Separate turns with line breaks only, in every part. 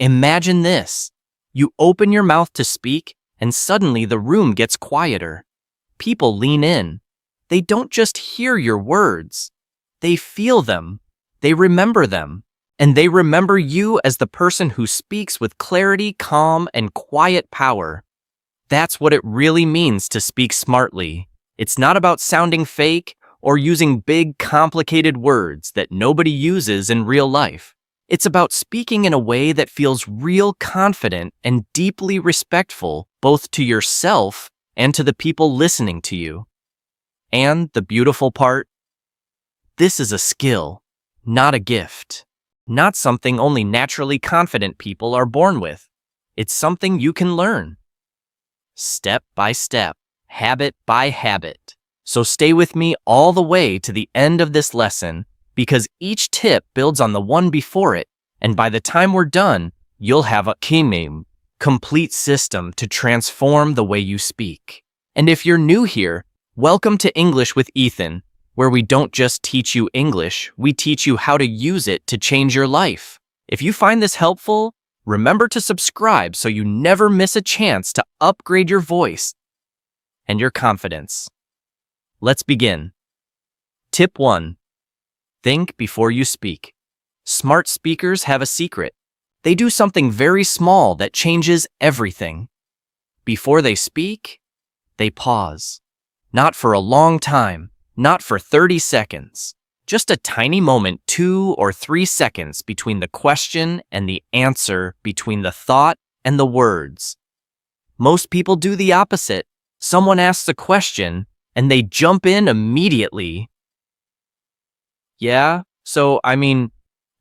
Imagine this. You open your mouth to speak, and suddenly the room gets quieter. People lean in. They don't just hear your words. They feel them. They remember them. And they remember you as the person who speaks with clarity, calm, and quiet power. That's what it really means to speak smartly. It's not about sounding fake or using big, complicated words that nobody uses in real life. It's about speaking in a way that feels real confident and deeply respectful, both to yourself and to the people listening to you. And the beautiful part? This is a skill, not a gift. Not something only naturally confident people are born with. It's something you can learn. Step by step, habit by habit. So stay with me all the way to the end of this lesson, because each tip builds on the one before it, and by the time we're done, you'll have a complete system to transform the way you speak. And if you're new here, welcome to English with Ethan, where we don't just teach you English, we teach you how to use it to change your life. If you find this helpful, remember to subscribe so you never miss a chance to upgrade your voice and your confidence. Let's begin. Tip 1. Think before you speak. Smart speakers have a secret. They do something very small that changes everything. Before they speak, they pause. Not for a long time. Not for 30 seconds, just a tiny moment, 2 or 3 seconds between the question and the answer, between the thought and the words. Most people do the opposite. Someone asks a question and they jump in immediately. Yeah, so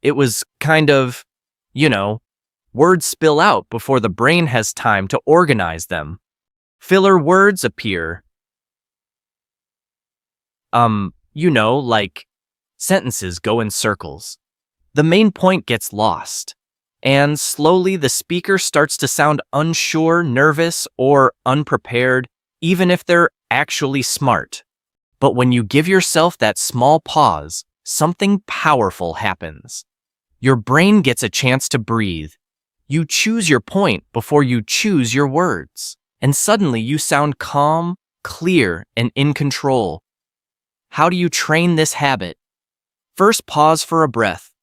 it was kind of, words spill out before the brain has time to organize them. Filler words appear. Like sentences go in circles. The main point gets lost. And slowly the speaker starts to sound unsure, nervous, or unprepared, even if they're actually smart. But when you give yourself that small pause, something powerful happens. Your brain gets a chance to breathe. You choose your point before you choose your words. And suddenly you sound calm, clear, and in control. How do you train this habit? First, pause for a breath.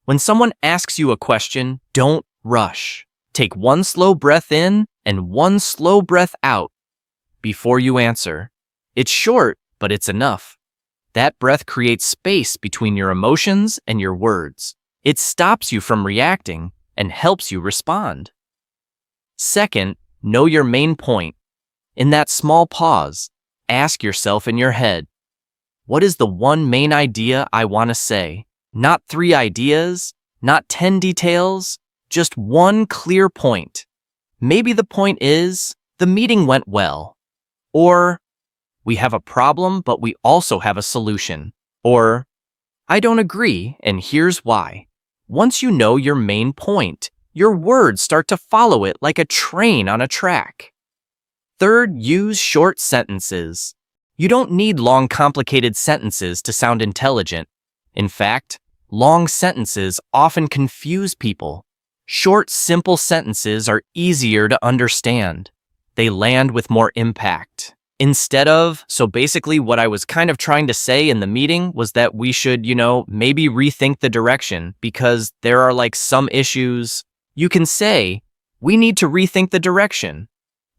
When someone asks you a question, don't rush. Take one slow breath in and one slow breath out before you answer. It's short, but it's enough. That breath creates space between your emotions and your words. It stops you from reacting and helps you respond. Second, know your main point. In that small pause, ask yourself in your head, what is the one main idea I want to say? Not 3 ideas, not 10 details, just one clear point. Maybe the point is, the meeting went well. Or, we have a problem, but we also have a solution. Or, I don't agree, and here's why. Once you know your main point, your words start to follow it like a train on a track. Third, use short sentences. You don't need long, complicated sentences to sound intelligent. In fact, long sentences often confuse people. Short, simple sentences are easier to understand. They land with more impact. So basically what I was kind of trying to say in the meeting was that we should, maybe rethink the direction, because there are some issues. You can say, we need to rethink the direction.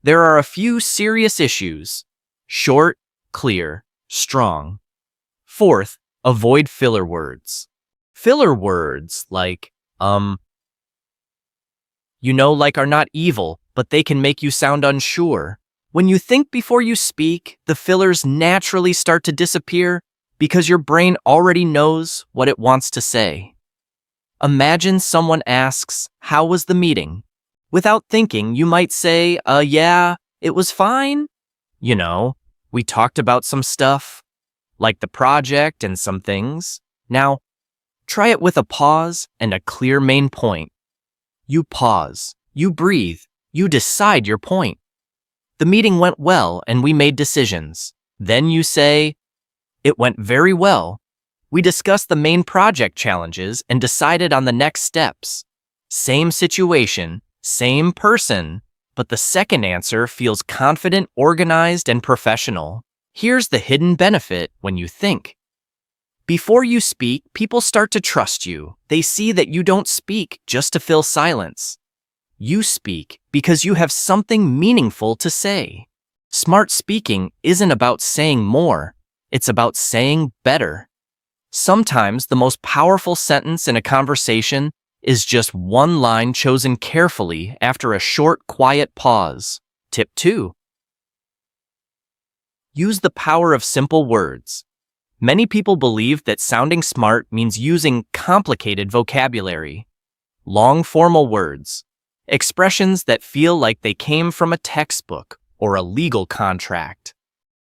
There are a few serious issues. Short, clear, strong. Fourth, avoid filler words. Filler words are not evil, but they can make you sound unsure. When you think before you speak, the fillers naturally start to disappear because your brain already knows what it wants to say. Imagine someone asks, how was the meeting? Without thinking, you might say, yeah, it was fine. We talked about some stuff, like the project and some things. Now, try it with a pause and a clear main point. You pause, you breathe, you decide your point. The meeting went well and we made decisions. Then you say, it went very well. We discussed the main project challenges and decided on the next steps. Same situation, same person, but the second answer feels confident, organized, and professional. Here's the hidden benefit when you think. Before you speak, people start to trust you. They see that you don't speak just to fill silence. You speak because you have something meaningful to say. Smart speaking isn't about saying more, it's about saying better. Sometimes the most powerful sentence in a conversation is just one line chosen carefully after a short, quiet pause. Tip 2. Use the power of simple words. Many people believe that sounding smart means using complicated vocabulary, long formal words, expressions that feel like they came from a textbook or a legal contract.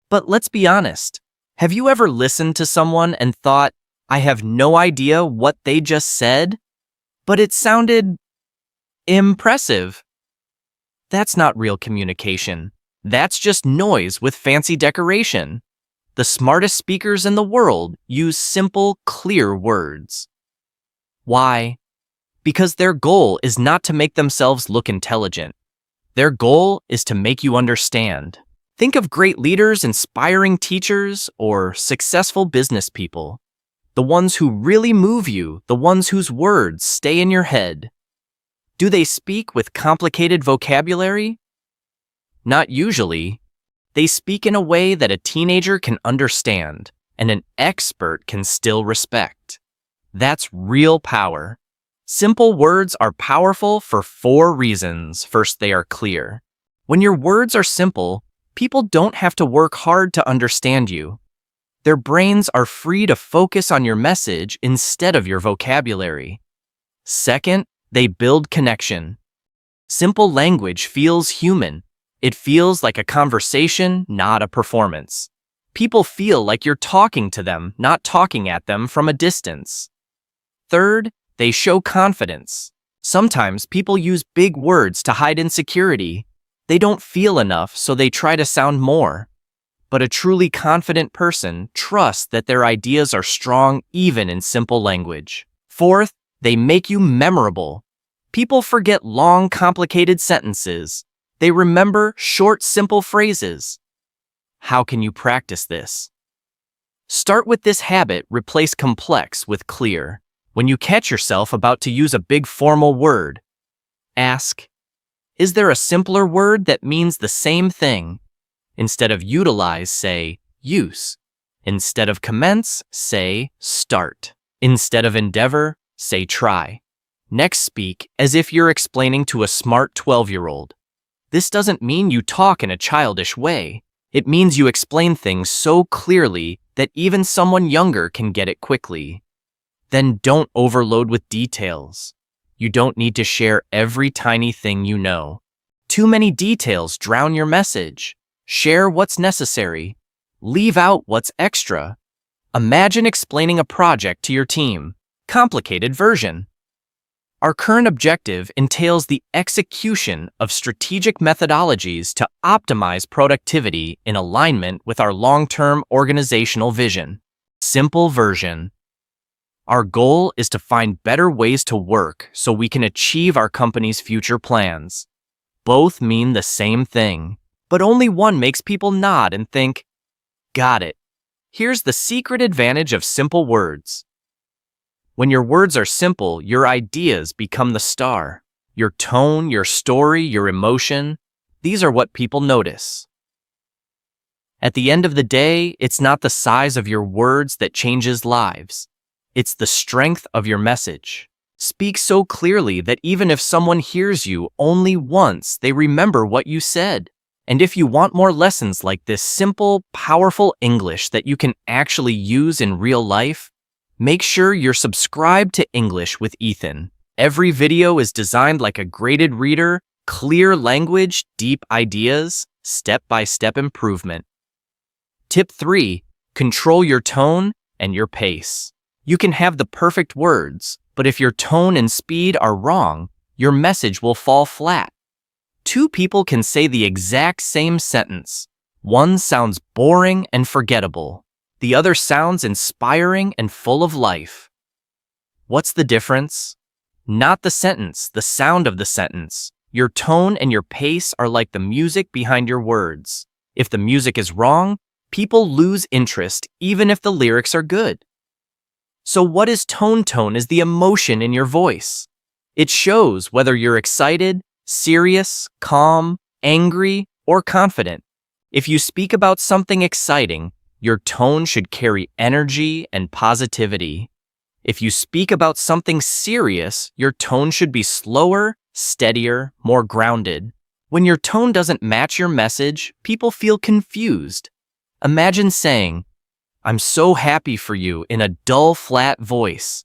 But let's be honest. Have you ever listened to someone and thought, I have no idea what they just said, but it sounded impressive? That's not real communication. That's just noise with fancy decoration. The smartest speakers in the world use simple, clear words. Why? Because their goal is not to make themselves look intelligent. Their goal is to make you understand. Think of great leaders, inspiring teachers, or successful business people. The ones who really move you, the ones whose words stay in your head. Do they speak with complicated vocabulary? Not usually. They speak in a way that a teenager can understand and an expert can still respect. That's real power. Simple words are powerful for 4 reasons. First, they are clear. When your words are simple, people don't have to work hard to understand you. Their brains are free to focus on your message instead of your vocabulary. Second, they build connection. Simple language feels human. It feels like a conversation, not a performance. People feel like you're talking to them, not talking at them from a distance. Third, they show confidence. Sometimes people use big words to hide insecurity. They don't feel enough, so they try to sound more. But a truly confident person trusts that their ideas are strong even in simple language. Fourth, they make you memorable. People forget long, complicated sentences. They remember short, simple phrases. How can you practice this? Start with this habit, replace complex with clear. When you catch yourself about to use a big formal word, ask, is there a simpler word that means the same thing? Instead of utilize, say use. Instead of commence, say start. Instead of endeavor, say try. Next, speak as if you're explaining to a smart 12-year-old. This doesn't mean you talk in a childish way. It means you explain things so clearly that even someone younger can get it quickly. Then don't overload with details. You don't need to share every tiny thing you know. Too many details drown your message. Share what's necessary. Leave out what's extra. Imagine explaining a project to your team. Complicated version. Our current objective entails the execution of strategic methodologies to optimize productivity in alignment with our long-term organizational vision. Simple version. Our goal is to find better ways to work so we can achieve our company's future plans. Both mean the same thing, but only one makes people nod and think, got it. Here's the secret advantage of simple words. When your words are simple, your ideas become the star. Your tone, your story, your emotion, these are what people notice. At the end of the day, it's not the size of your words that changes lives. It's the strength of your message. Speak so clearly that even if someone hears you only once, they remember what you said. And if you want more lessons like this simple, powerful English that you can actually use in real life, make sure you're subscribed to English with Ethan. Every video is designed like a graded reader, clear language, deep ideas, step-by-step improvement. Tip 3. Control your tone and your pace. You can have the perfect words, but if your tone and speed are wrong, your message will fall flat. 2 people can say the exact same sentence. One sounds boring and forgettable. The other sounds inspiring and full of life. What's the difference? Not the sentence, the sound of the sentence. Your tone and your pace are like the music behind your words. If the music is wrong, people lose interest even if the lyrics are good. So what is tone? Tone is the emotion in your voice. It shows whether you're excited, serious, calm, angry, or confident. If you speak about something exciting, your tone should carry energy and positivity. If you speak about something serious, your tone should be slower, steadier, more grounded. When your tone doesn't match your message, people feel confused. Imagine saying, "I'm so happy for you," in a dull, flat voice.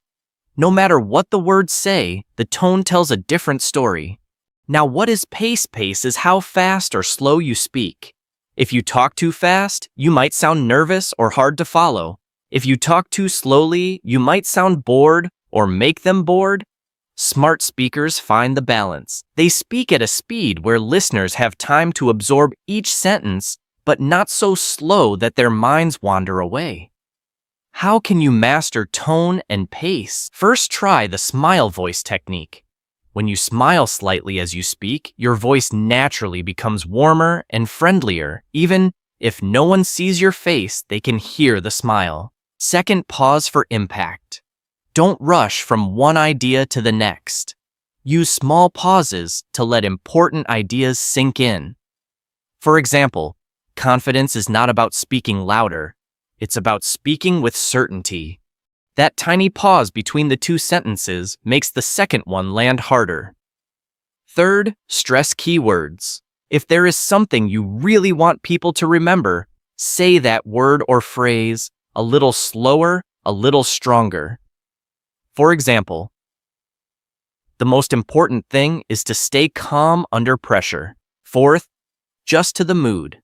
No matter what the words say, the tone tells a different story. Now, what is pace? Pace is how fast or slow you speak. If you talk too fast, you might sound nervous or hard to follow. If you talk too slowly, you might sound bored or make them bored. Smart speakers find the balance. They speak at a speed where listeners have time to absorb each sentence, but not so slow that their minds wander away. How can you master tone and pace? First, try the smile voice technique. When you smile slightly as you speak, your voice naturally becomes warmer and friendlier. Even if no one sees your face, they can hear the smile. Second, pause for impact. Don't rush from one idea to the next. Use small pauses to let important ideas sink in. For example, confidence is not about speaking louder. It's about speaking with certainty. That tiny pause between the two sentences makes the second one land harder. Third, stress keywords. If there is something you really want people to remember, say that word or phrase a little slower, a little stronger. For example, the most important thing is to stay calm under pressure. Fourth, just to the mood.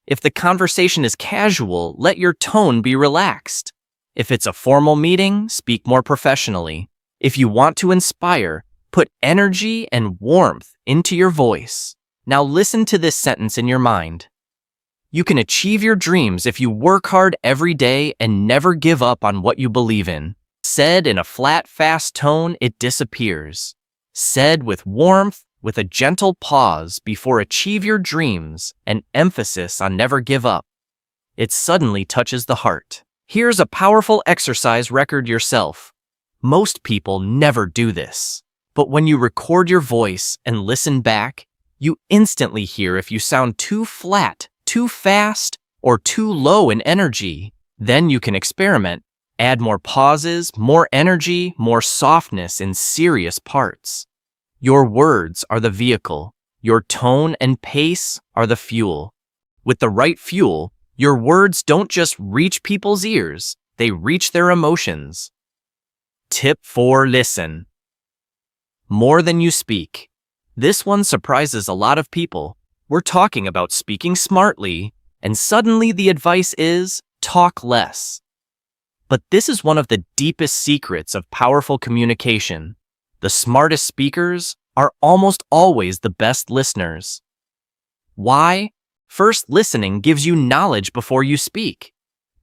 If the conversation is casual, let your tone be relaxed. If it's a formal meeting, speak more professionally. If you want to inspire, put energy and warmth into your voice. Now listen to this sentence in your mind. You can achieve your dreams if you work hard every day and never give up on what you believe in. Said in a flat, fast tone, it disappears. Said with warmth, with a gentle pause before achieve your dreams and emphasis on never give up, it suddenly touches the heart. Here's a powerful exercise. Record yourself. Most people never do this. But when you record your voice and listen back, you instantly hear if you sound too flat, too fast, or too low in energy. Then you can experiment. Add more pauses, more energy, more softness in serious parts. Your words are the vehicle. Your tone and pace are the fuel. With the right fuel, your words don't just reach people's ears, they reach their emotions. Tip 4. Listen. More than you speak. This one surprises a lot of people. We're talking about speaking smartly, and suddenly the advice is talk less. But this is one of the deepest secrets of powerful communication. The smartest speakers are almost always the best listeners. Why? First, listening gives you knowledge before you speak.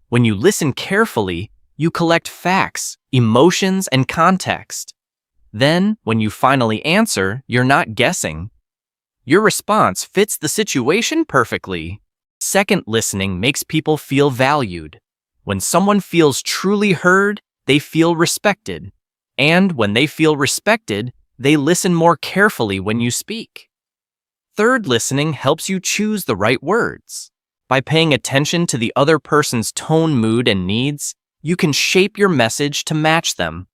When you listen carefully, you collect facts, emotions, and context. Then, when you finally answer, you're not guessing. Your response fits the situation perfectly. Second, listening makes people feel valued. When someone feels truly heard, they feel respected. And when they feel respected, they listen more carefully when you speak. Third, listening helps you choose the right words. By paying attention to the other person's tone, mood, and needs, you can shape your message to match them.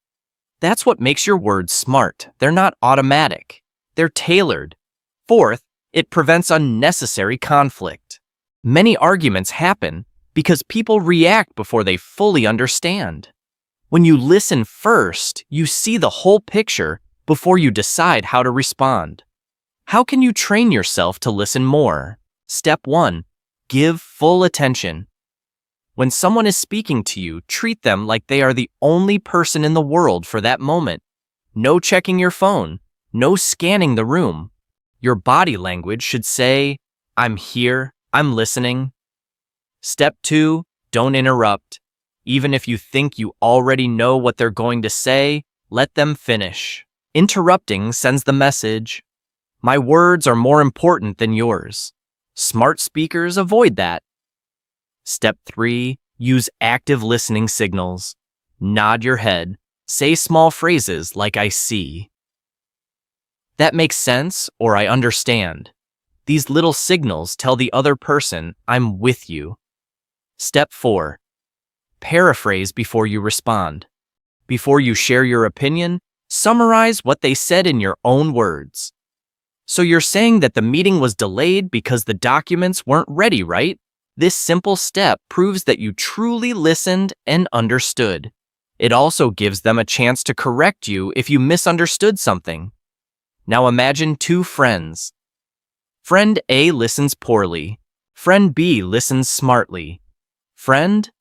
That's what makes your words smart. They're not automatic. They're tailored. Fourth, it prevents unnecessary conflict. Many arguments happen because people react before they fully understand. When you listen first, you see the whole picture before you decide how to respond. How can you train yourself to listen more? Step 1. Give full attention. When someone is speaking to you, treat them like they are the only person in the world for that moment. No checking your phone. No scanning the room. Your body language should say, "I'm here, I'm listening." Step 2. Don't interrupt. Even if you think you already know what they're going to say, let them finish. Interrupting sends the message, "My words are more important than yours." Smart speakers avoid that. Step 3. Use active listening signals. Nod your head. Say small phrases like "I see." "That makes sense," or "I understand." These little signals tell the other person, "I'm with you." Step 4. Paraphrase before you respond. Before you share your opinion, summarize what they said in your own words. "So you're saying that the meeting was delayed because the documents weren't ready, right?" This simple step proves that you truly listened and understood. It also gives them a chance to correct you if you misunderstood something. Now imagine two friends. Friend A listens poorly. Friend B listens smartly. Friend: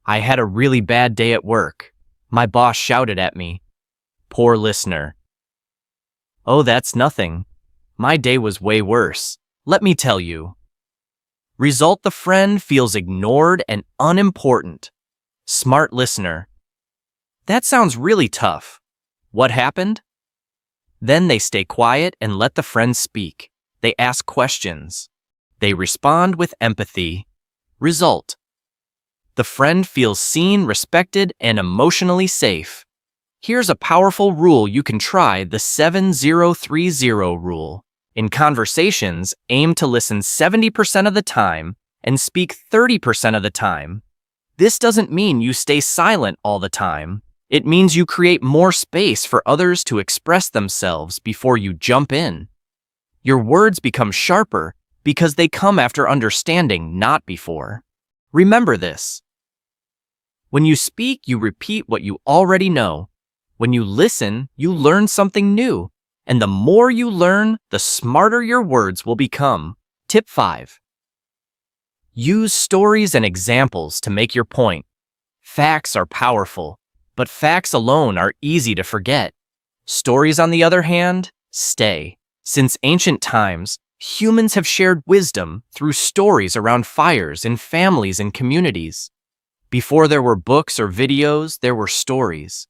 "I had a really bad day at work. My boss shouted at me." Poor listener: "Oh, that's nothing. My day was way worse. Let me tell you." Result: the friend feels ignored and unimportant. Smart listener: "That sounds really tough. What happened?" Then they stay quiet and let the friend speak. They ask questions. They respond with empathy. Result: the friend feels seen, respected, and emotionally safe. Here's a powerful rule you can try: the 7030 rule. In conversations, aim to listen 70% of the time and speak 30% of the time. This doesn't mean you stay silent all the time. It means you create more space for others to express themselves before you jump in. Your words become sharper because they come after understanding, not before. Remember this. When you speak, you repeat what you already know. When you listen, you learn something new. And the more you learn, the smarter your words will become. Tip 5. Use stories and examples to make your point. Facts are powerful, but facts alone are easy to forget. Stories, on the other hand, stay. Since ancient times, humans have shared wisdom through stories around fires in families and communities. Before there were books or videos, there were stories.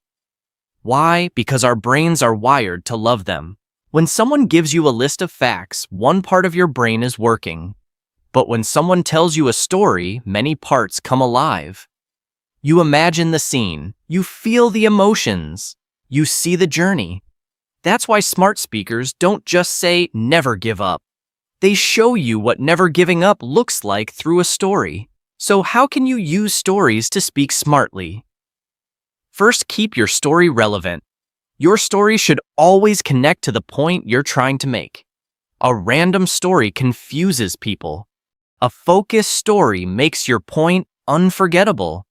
Why? Because our brains are wired to love them. When someone gives you a list of facts, one part of your brain is working. But when someone tells you a story, many parts come alive. You imagine the scene, you feel the emotions, you see the journey. That's why smart speakers don't just say "never give up." They show you what never giving up looks like through a story. So how can you use stories to speak smartly? First, keep your story relevant. Your story should always connect to the point you're trying to make. A random story confuses people. A focused story makes your point unforgettable.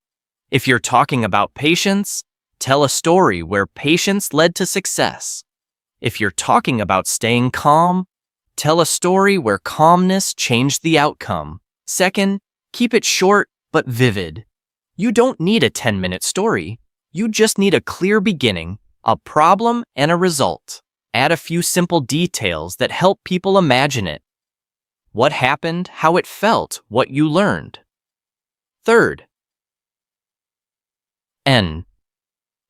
If you're talking about patience, tell a story where patience led to success. If you're talking about staying calm, tell a story where calmness changed the outcome. Second, keep it short but vivid. You don't need a 10-minute story. You just need a clear beginning, a problem, and a result. Add a few simple details that help people imagine it. What happened, how it felt, what you learned. Third, end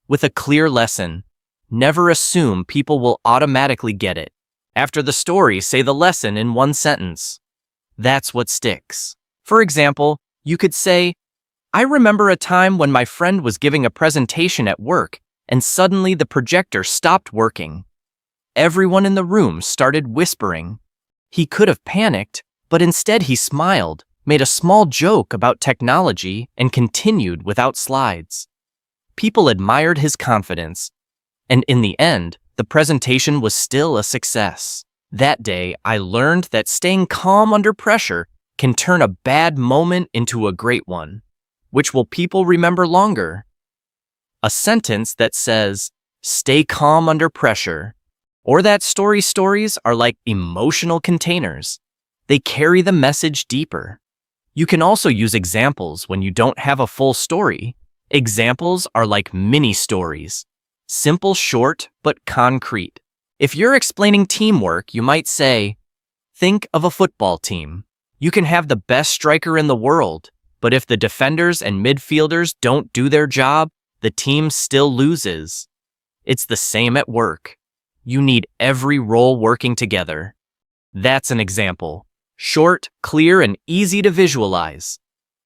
with a clear lesson. Never assume people will automatically get it. After the story, say the lesson in one sentence. That's what sticks. For example, you could say, "I remember a time when my friend was giving a presentation at work and suddenly the projector stopped working. Everyone in the room started whispering. He could have panicked, but instead he smiled, made a small joke about technology, and continued without slides. People admired his confidence, and in the end, the presentation was still a success. That day, I learned that staying calm under pressure can turn a bad moment into a great one. Which will people remember longer? A sentence that says, "Stay calm under pressure," or that stories are like emotional containers. They carry the message deeper. You can also use examples when you don't have a full story. Examples are like mini stories. Simple, short, but concrete. If you're explaining teamwork, you might say, "Think of a football team. You can have the best striker in the world, but if the defenders and midfielders don't do their job, the team still loses." It's the same at work. You need every role working together. That's an example. Short, clear, and easy to visualize.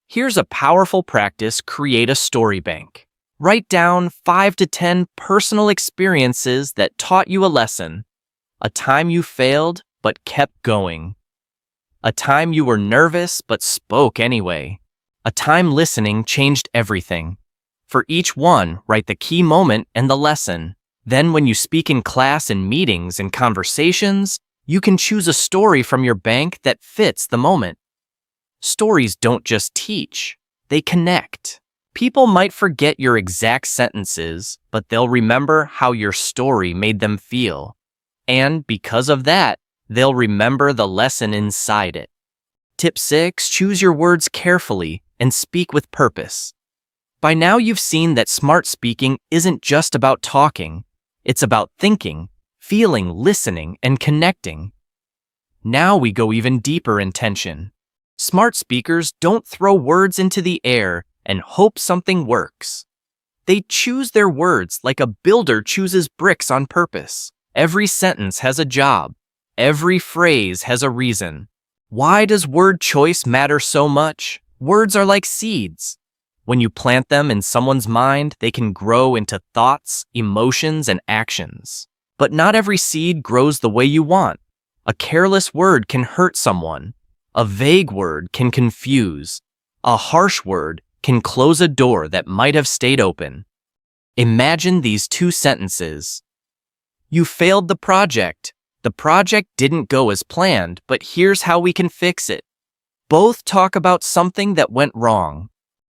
Here's a powerful practice: create a story bank. Write down 5 to 10 personal experiences that taught you a lesson. A time you failed but kept going. A time you were nervous but spoke anyway. A time listening changed everything. For each one, write the key moment and the lesson. Then when you speak in class and meetings and conversations, you can choose a story from your bank that fits the moment. Stories don't just teach, they connect. People might forget your exact sentences, but they'll remember how your story made them feel. And because of that, they'll remember the lesson inside it. Tip 6, choose your words carefully and speak with purpose. By now you've seen that smart speaking isn't just about talking. It's about thinking, feeling, listening, and connecting. Now we go even deeper in tension. Smart speakers don't throw words into the air and hope something works. They choose their words like a builder chooses bricks on purpose. Every sentence has a job. Every phrase has a reason. Why does word choice matter so much? Words are like seeds. When you plant them in someone's mind, they can grow into thoughts, emotions, and actions. But not every seed grows the way you want. A careless word can hurt someone. A vague word can confuse. A harsh word can close a door that might have stayed open. Imagine these two sentences. You failed the project. The project didn't go as planned, but here's how we can fix it. Both talk about something that went wrong.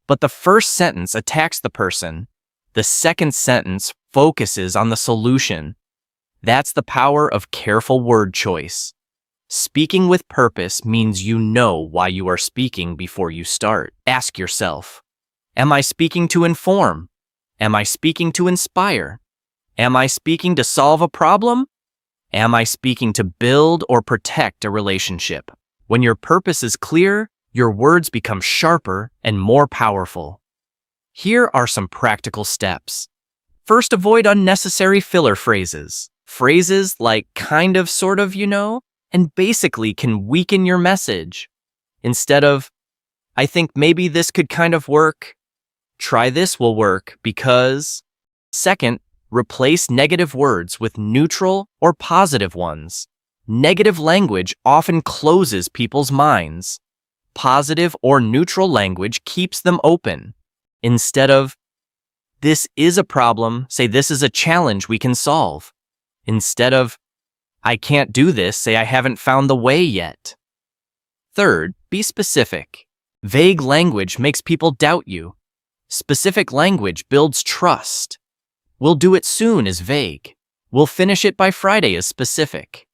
But the first sentence attacks the person. The second sentence focuses on the solution. That's the power of careful word choice. Speaking with purpose means you know why you are speaking before you start. Ask yourself, am I speaking to inform? Am I speaking to inspire? Am I speaking to solve a problem? Am I speaking to build or protect a relationship? When your purpose is clear, your words become sharper and more powerful. Here are some practical steps. First, avoid unnecessary filler phrases. Phrases like kind of, sort of, and basically can weaken your message. Instead of, I think maybe this could kind of work, try this will work because. Second, replace negative words with neutral or positive ones. Negative language often closes people's minds. Positive or neutral language keeps them open. Instead of, this is a problem, say this is a challenge we can solve. Instead of, I can't do this, say I haven't found the way yet. Third, be specific. Vague language makes people doubt you. Specific language builds trust. We'll do it soon is vague. We'll finish it by Friday is specific.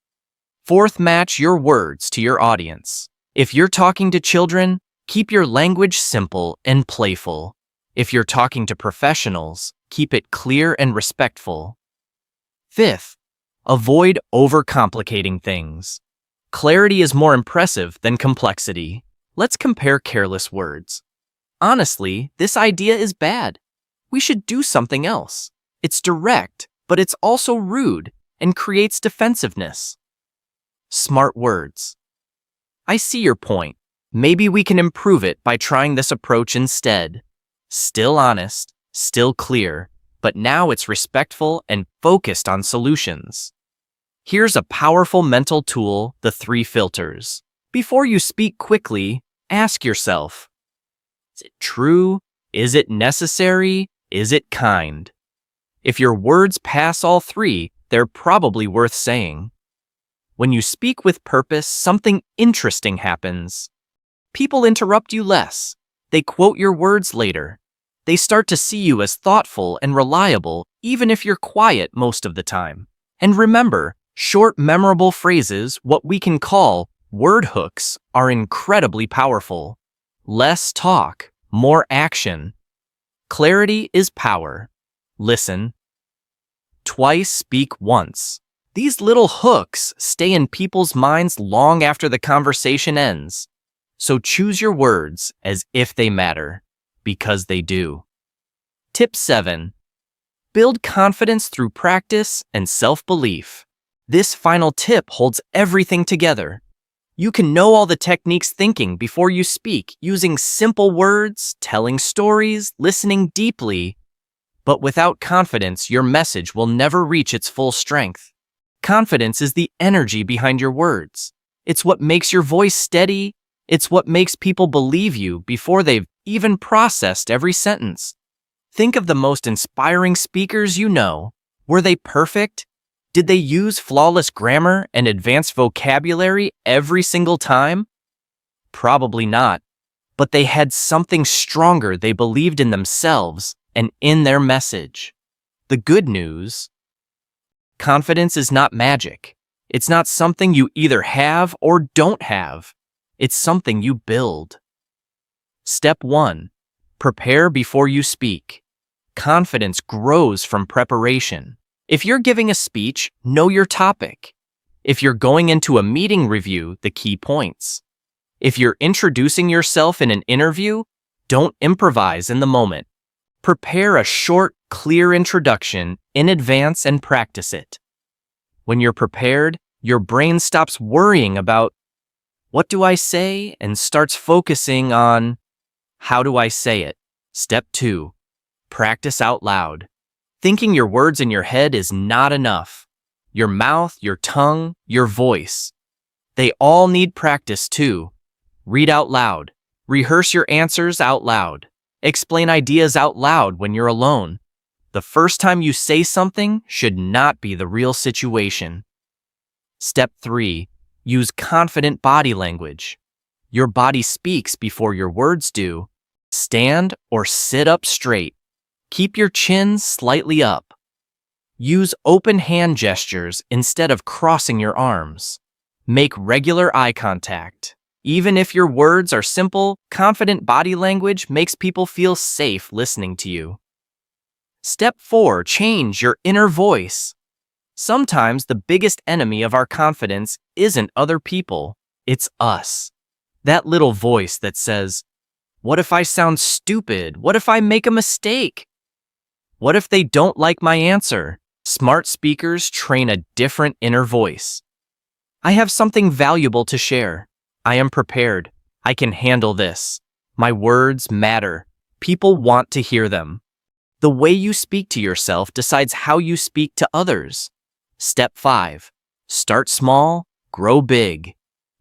Fourth, match your words to your audience. If you're talking to children, keep your language simple and playful. If you're talking to professionals, keep it clear and respectful. Fifth, avoid overcomplicating things. Clarity is more impressive than complexity. Let's compare careless words. Honestly, this idea is bad. We should do something else. It's direct, but it's also rude and creates defensiveness. Smart words. I see your point. Maybe we can improve it by trying this approach instead. Still honest, still clear, but now it's respectful and focused on solutions. Here's a powerful mental tool, the 3 filters. Before you speak quickly, ask yourself, is it true? Is it necessary? Is it kind? If your words pass all 3, they're probably worth saying. When you speak with purpose, something interesting happens. People interrupt you less. They quote your words later. They start to see you as thoughtful and reliable, even if you're quiet most of the time. And remember, short, memorable phrases, what we can call word hooks, are incredibly powerful. Less talk, more action. Clarity is power. Listen. Twice, speak once. These little hooks stay in people's minds long after the conversation ends. So choose your words as if they matter, because they do. Tip 7. Build confidence through practice and self-belief. This final tip holds everything together. You can know all the techniques thinking before you speak, using simple words, telling stories, listening deeply. But without confidence, your message will never reach its full strength. Confidence is the energy behind your words. It's what makes your voice steady. It's what makes people believe you before they've even processed every sentence. Think of the most inspiring speakers you know. Were they perfect? Did they use flawless grammar and advanced vocabulary every single time? Probably not. But they had something stronger. They believed in themselves and in their message. The good news: confidence is not magic. It's not something you either have or don't have. It's something you build. Step 1. Prepare before you speak. Confidence grows from preparation. If you're giving a speech, know your topic. If you're going into a meeting, review the key points. If you're introducing yourself in an interview, don't improvise in the moment. Prepare a short, clear introduction in advance and practice it. When you're prepared, your brain stops worrying about what do I say and starts focusing on how do I say it. Step 2. Practice out loud. Thinking your words in your head is not enough. Your mouth, your tongue, your voice. They all need practice too. Read out loud. Rehearse your answers out loud. Explain ideas out loud when you're alone. The first time you say something should not be the real situation. Step 3. Use confident body language. Your body speaks before your words do. Stand or sit up straight. Keep your chin slightly up. Use open hand gestures instead of crossing your arms. Make regular eye contact. Even if your words are simple, confident body language makes people feel safe listening to you. Step 4. Change your inner voice. Sometimes the biggest enemy of our confidence isn't other people, it's us. That little voice that says, "What if I sound stupid? What if I make a mistake? What if they don't like my answer?" Smart speakers train a different inner voice. "I have something valuable to share. I am prepared. I can handle this. My words matter. People want to hear them." The way you speak to yourself decides how you speak to others. Step 5. Start small, grow big.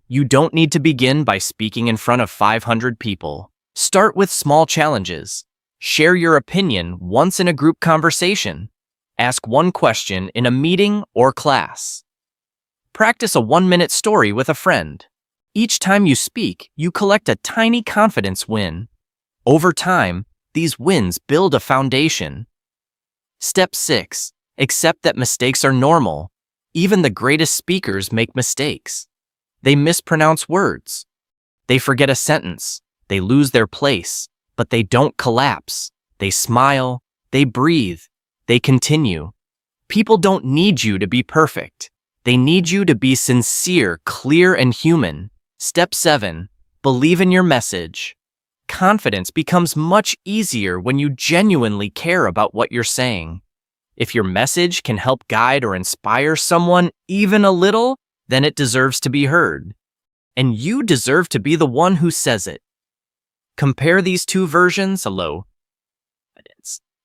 You don't need to begin by speaking in front of 500 people. Start with small challenges. Share your opinion once in a group conversation. Ask one question in a meeting or class. Practice a 1-minute story with a friend. Each time you speak, you collect a tiny confidence win. Over time, these wins build a foundation. Step 6. Accept that mistakes are normal. Even the greatest speakers make mistakes. They mispronounce words. They forget a sentence. They lose their place. But they don't collapse. They smile. They breathe. They continue. People don't need you to be perfect. They need you to be sincere, clear, and human. Step 7. Believe in your message. Confidence becomes much easier when you genuinely care about what you're saying. If your message can help guide or inspire someone even a little, then it deserves to be heard. And you deserve to be the one who says it. Compare these two versions. Hello.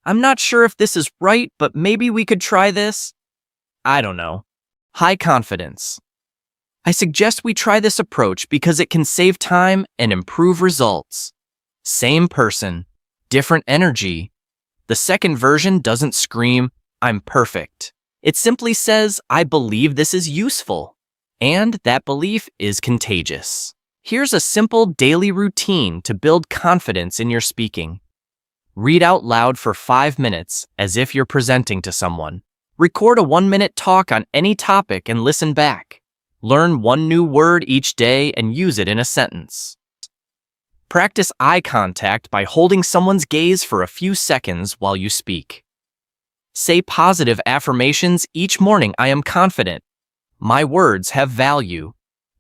I'm not sure if this is right, but maybe we could try this. I don't know. High confidence. I suggest we try this approach because it can save time and improve results. Same person, different energy. The second version doesn't scream, "I'm perfect." It simply says, "I believe this is useful." And that belief is contagious. Here's a simple daily routine to build confidence in your speaking. Read out loud for 5 minutes as if you're presenting to someone. Record a 1-minute talk on any topic and listen back. Learn one new word each day and use it in a sentence. Practice eye contact by holding someone's gaze for a few seconds while you speak. Say positive affirmations each morning. "I am confident. My words have value.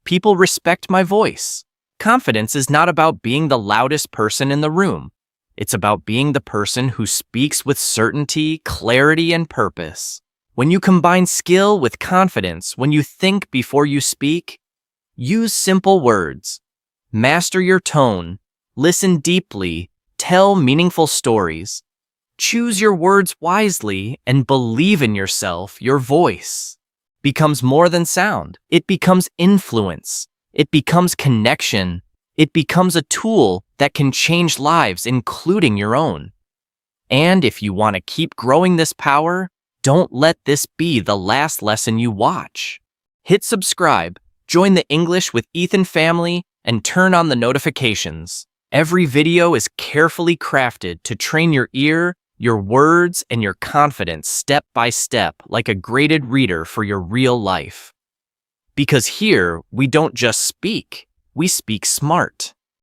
People respect my voice." Confidence is not about being the loudest person in the room. It's about being the person who speaks with certainty, clarity, and purpose. When you combine skill with confidence, when you think before you speak, use simple words, master your tone, listen deeply, tell meaningful stories. Choose your words wisely and believe in yourself. Your voice becomes more than sound. It becomes influence. It becomes connection. It becomes a tool that can change lives, including your own. And if you want to keep growing this power, don't let this be the last lesson you watch. Hit subscribe, join the English with Ethan family, and turn on the notifications. Every video is carefully crafted to train your ear, your words, and your confidence step by step like a graded reader for your real life. Because here, we don't just speak, we speak smart.